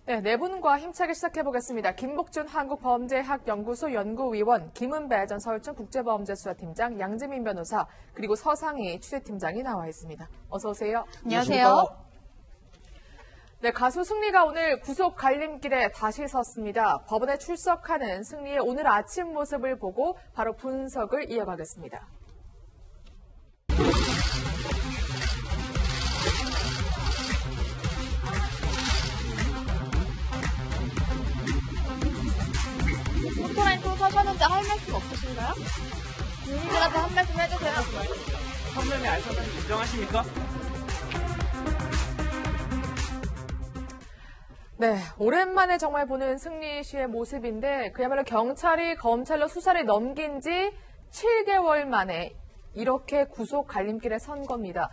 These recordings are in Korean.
네, 네 분과 힘차게 시작해보겠습니다. 김복준 한국범죄학연구소 연구위원, 김은배 전 서울청 국제범죄수사팀장, 양재민 변호사, 그리고 서상희 취재팀장이 나와 있습니다. 어서 오세요. 안녕하세요. 네, 가수 승리가 오늘 구속 갈림길에 다시 섰습니다. 법원에 출석하는 승리의 오늘 아침 모습을 보고 바로 분석을 이어가겠습니다. 오토라인 또 서셨는데 할 말씀 없으신가요? 주민들한테 한 말씀 해주세요. 선배님 알선배님 인정하십니까? 네, 오랜만에 정말 보는 승리 씨의 모습인데 그야말로 경찰이 검찰로 수사를 넘긴 지 7개월 만에 이렇게 구속 갈림길에 선 겁니다.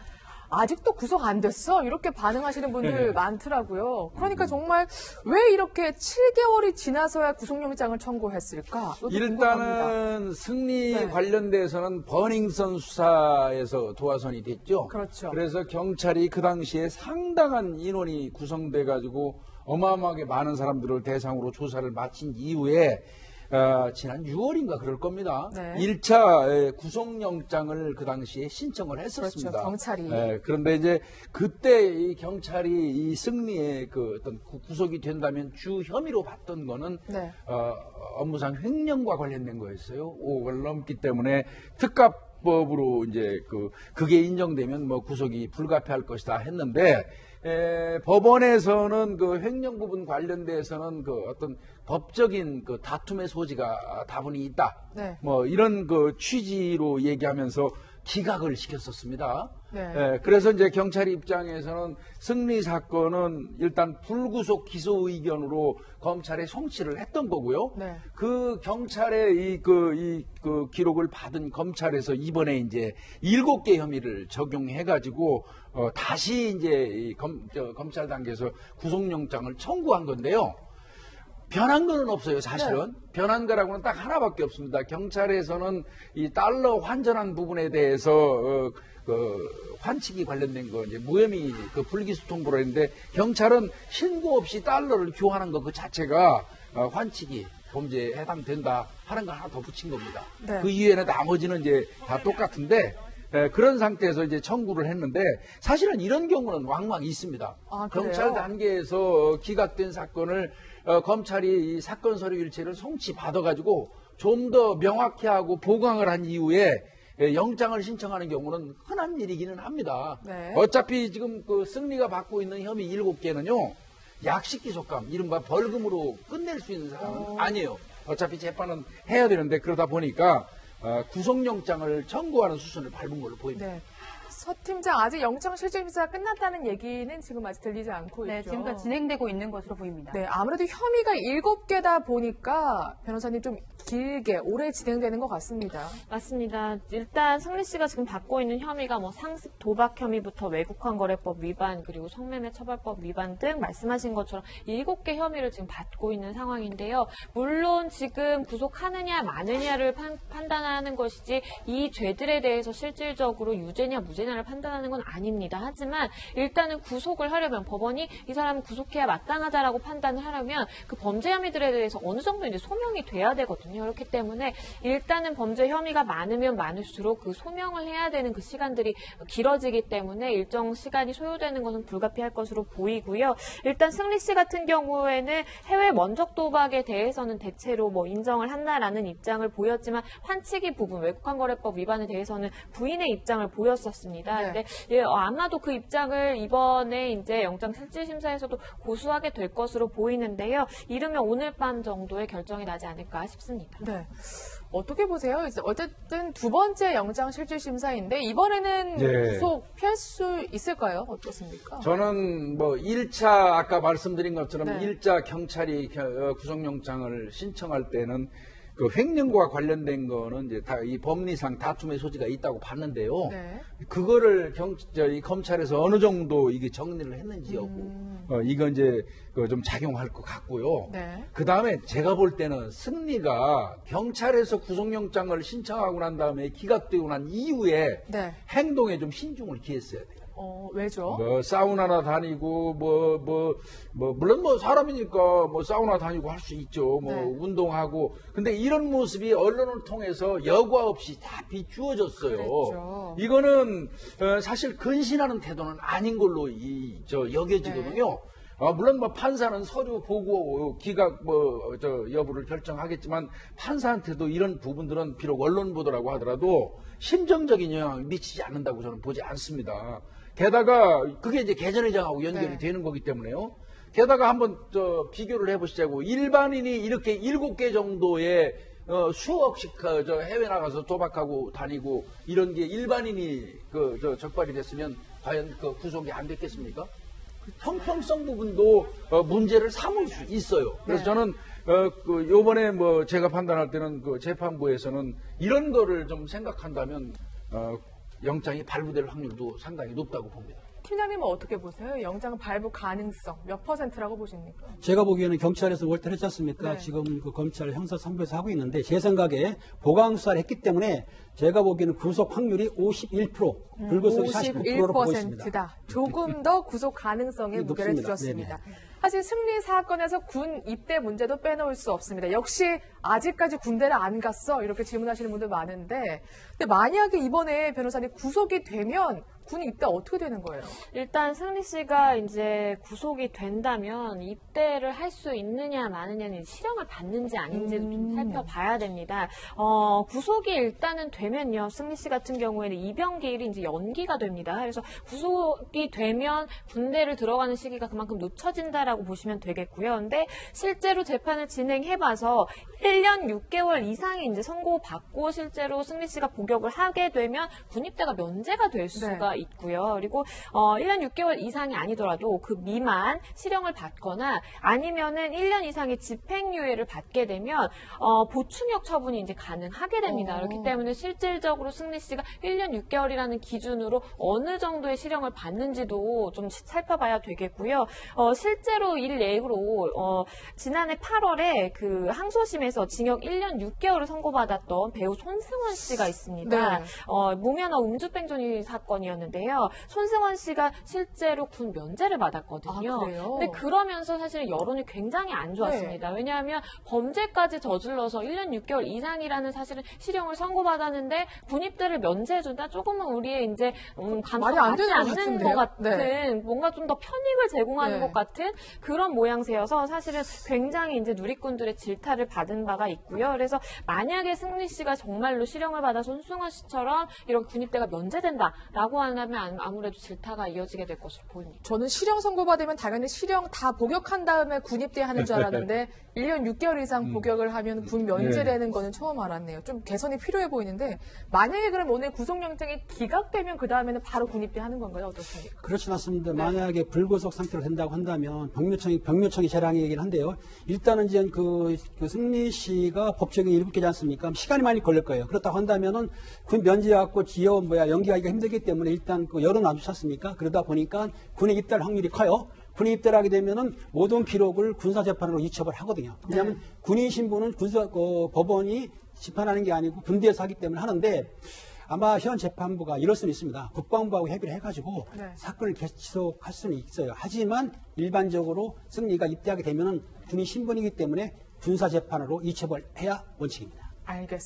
아직도 구속 안 됐어? 이렇게 반응하시는 분들 많더라고요. 그러니까 정말 왜 이렇게 7개월이 지나서야 구속영장을 청구했을까? 일단은 승리 관련돼서는 버닝썬 수사에서 도화선이 됐죠. 그렇죠. 그래서 경찰이 그 당시에 상당한 인원이 구성돼가지고 어마어마하게 많은 사람들을 대상으로 조사를 마친 이후에 지난 6월인가 그럴 겁니다. 네. 1차 구속영장을 그 당시에 신청을 했었습니다. 그렇죠, 경찰이. 그런데 이제 그때 이 경찰이 이 승리의 그 어떤 구속이 된다면 주 혐의로 봤던 거는 업무상 횡령과 관련된 거였어요. 5억을 넘기 때문에 특가법으로 이제 그게 인정되면 뭐 구속이 불가피할 것이다 했는데 법원에서는 그 횡령 부분 관련돼서는 그 어떤 법적인 그 다툼의 소지가 다분히 있다. 네. 뭐 이런 그 취지로 얘기하면서 기각을 시켰었습니다. 네. 그래서 이제 경찰 입장에서는 승리 사건은 일단 불구속 기소 의견으로 검찰에 송치를 했던 거고요. 네. 그 경찰의 이 기록을 받은 검찰에서 이번에 이제 7개 혐의를 적용해가지고 다시 이제 검찰 단계에서 구속영장을 청구한 건데요. 변한 거는 없어요, 사실은. 변한 거라고는 딱 하나밖에 없습니다. 경찰에서는 이 달러 환전한 부분에 대해서 환치기 관련된 거 이제 무혐의 불기소통부로 했는데 경찰은 신고 없이 달러를 교환한 거 그 자체가 환치기 범죄에 해당된다 하는 거 하나 더 붙인 겁니다. 네. 그 이외에는 나머지는 이제 다 똑같은데 그런 상태에서 이제 청구를 했는데 사실은 이런 경우는 왕왕 있습니다. 아, 경찰 단계에서 기각된 사건을 검찰이 이 사건 서류 일체를 송치 받아가지고 좀 더 명확히 하고 보강을 한 이후에 영장을 신청하는 경우는 흔한 일이기는 합니다. 네. 어차피 지금 그 승리가 받고 있는 혐의 7개는요, 약식 기소감, 이른바 벌금으로 끝낼 수 있는 사람은 아니에요. 어차피 재판은 해야 되는데 그러다 보니까 구속영장을 청구하는 수순을 밟은 걸로 보입니다. 네. 서 팀장, 아직 영장 실질 심사가 끝났다는 얘기는 지금 아직 들리지 않고 네, 있죠. 지금까지 진행되고 있는 것으로 보입니다. 네, 아무래도 혐의가 7개다 보니까 변호사님 좀 길게 오래 진행되는 것 같습니다. 맞습니다. 일단 승리 씨가 지금 받고 있는 혐의가 뭐 상습 도박 혐의부터 외국환거래법 위반 그리고 성매매 처벌법 위반 등 말씀하신 것처럼 7개 혐의를 지금 받고 있는 상황인데요. 물론 지금 구속하느냐 마느냐를 판단하는 것이지 이 죄들에 대해서 실질적으로 유죄냐 무죄냐를 판단하는 건 아닙니다. 하지만 일단은 구속을 하려면 법원이 이 사람을 구속해야 마땅하다라고 판단을 하려면 그 범죄 혐의들에 대해서 어느 정도 이제 소명이 돼야 되거든요. 그렇기 때문에 일단은 범죄 혐의가 많으면 많을수록 그 소명을 해야 되는 그 시간들이 길어지기 때문에 일정 시간이 소요되는 것은 불가피할 것으로 보이고요. 일단 승리 씨 같은 경우에는 해외 면접 도박에 대해서는 대체로 뭐 인정을 한다라는 입장을 보였지만 환치기 부분 외국환거래법 위반에 대해서는 부인의 입장을 보였었습니다. 네. 근데 아마도 그 입장을 이번에 이제 영장 실질심사에서도 고수하게 될 것으로 보이는데요. 이르면 오늘 밤 정도의 결정이 나지 않을까 싶습니다. 네. 어떻게 보세요? 이제 어쨌든 두 번째 영장 실질 심사인데 이번에는 구속 피할 수 있을까요? 어떻습니까? 저는 뭐 1차 아까 말씀드린 것처럼 1차 경찰이 구속영장을 신청할 때는 그 횡령과 관련된 거는 이제 다 이 법리상 다툼의 소지가 있다고 봤는데요. 그거를 이 검찰에서 어느 정도 이게 정리를 했는지 여부, 이건 이제 좀 작용할 것 같고요. 그 다음에 제가 볼 때는 승리가 경찰에서 구속영장을 신청하고 난 다음에 기각되고 난 이후에 행동에 좀 신중을 기했어야 돼요. 왜죠? 뭐 사우나나 다니고 물론 뭐 사람이니까 뭐 사우나 다니고 할 수 있죠. 뭐 네. 운동하고. 근데 이런 모습이 언론을 통해서 여과 없이 다 비추어졌어요. 그랬죠. 이거는 사실 근신하는 태도는 아닌 걸로 여겨지거든요. 네. 물론 뭐 판사는 서류 보고 기각 여부를 결정하겠지만 판사한테도 이런 부분들은 비록 언론 보도라고 하더라도 심정적인 영향을 미치지 않는다고 저는 보지 않습니다. 게다가 그게 이제 개전회장하고 연결이 네. 되는 거기 때문에요. 게다가 한번 비교를 해보시자고. 일반인이 이렇게 7개 정도의 수억씩 해외 나가서 도박하고 다니고 이런 게 일반인이 적발이 됐으면 과연 구속이 안 됐겠습니까? 형평성 부분도 문제를 삼을 수 있어요. 그래서 네. 저는 요번에 제가 판단할 때는 재판부에서는 이런 거를 좀 생각한다면 영장이 발부될 확률도 상당히 높다고 봅니다. 팀장님은 어떻게 보세요? 영장 발부 가능성 몇 %라고 보십니까? 제가 보기에는 경찰에서 월달을 했지 않습니까? 네. 지금 검찰 형사선고에서 하고 있는데 제 생각에 보강 수사를 했기 때문에 제가 보기에는 구속 확률이 51%, 불구속이 49%로 보고 있습니다. 51%다. 조금 더 구속 가능성에 네, 무게를 높습니다. 두셨습니다. 사실 승리 사건에서 군 입대 문제도 빼놓을 수 없습니다. 역시 아직까지 군대를 안 갔어? 이렇게 질문하시는 분들 많은데, 근데 만약에 이번에 변호사님 구속이 되면 군 입대 어떻게 되는 거예요? 일단 승리 씨가 이제 구속이 된다면 입대를 할 수 있느냐 마느냐는 실형을 받는지 아닌지도 좀 살펴봐야 됩니다. 구속이 일단은 되면요, 승리 씨 같은 경우에는 입영 기일이 이제 연기가 됩니다. 그래서 구속이 되면 군대를 들어가는 시기가 그만큼 늦춰진다라고 보시면 되겠고요. 근데 실제로 재판을 진행해봐서 1년 6개월 이상이 이제 선고받고 실제로 승리 씨가 복역을 하게 되면 군입대가 면제가 될 수가 있고요. 그리고 1년 6개월 이상이 아니더라도 그 미만 실형을 받거나 아니면은 1년 이상의 집행유예를 받게 되면 보충역 처분이 이제 가능하게 됩니다. 그렇기 때문에 실질적으로 승리 씨가 1년 6개월이라는 기준으로 어느 정도의 실형을 받는지도 좀 살펴봐야 되겠고요. 실제로 일례로 지난해 8월에 그 항소심에서 징역 1년 6개월을 선고받았던 배우 손승원 씨가 있습니다. 네. 무면허 음주뺑소니 사건이었는데요. 손승원 씨가 실제로 군 면제를 받았거든요. 아, 그래요? 근데 그러면서 사실 여론이 굉장히 안 좋았습니다. 네. 왜냐하면 범죄까지 저질러서 1년 6개월 이상이라는 사실은 실형을 선고받았는데 군입대를 면제해준다? 조금은 우리의 이제 말이 안 감성에 맞지 되는 것 않는 같은데요? 것 같은 네. 뭔가 좀 더 편익을 제공하는 네. 것 같은 그런 모양새여서 사실은 굉장히 이제 누리꾼들의 질타를 받은 바가 있고요. 그래서 만약에 승리 씨가 정말로 실형을 받아 손승원 씨처럼 이런 군입대가 면제된다라고 한다면 아무래도 질타가 이어지게 될 것으로 보입니다. 저는 실형 선고받으면 당연히 실형 다 복역한 다음에 군입대 하는 줄 알았는데 1년 6개월 이상 복역을 하면 군 면제되는 거는 처음 알았네요. 좀 개선이 필요해 보이는데 만약에 그럼 오늘 구속영장이 기각되면 그 다음에는 바로 군입대 하는 건가요? 어떻습니까? 그렇진 않습니다. 만약에 불구속 상태로 된다고 한다면 병묘청이 재량이긴 한데요. 일단은 이제 그 승리 씨가 법정에 7개지 않습니까? 시간이 많이 걸릴 거예요. 그렇다고 한다면은 군 면제하고 연기하기가 힘들기 때문에 일단 그 여론 안 좋지 않습니까? 그러다 보니까 군에 입대할 확률이 커요. 군에 입대를 하게 되면은 모든 기록을 군사재판으로 이첩을 하거든요. 왜냐하면 군인 신분은 법원이 재판하는 게 아니고 군대에서 하기 때문에 하는데 아마 현 재판부가 이럴 수는 있습니다. 국방부하고 협의를 해가지고 사건을 계속할 수는 있어요. 하지만 일반적으로 승리가 입대하게 되면은 군인 신분이기 때문에 군사재판으로 이첩을 해야 원칙입니다. 알겠습니다.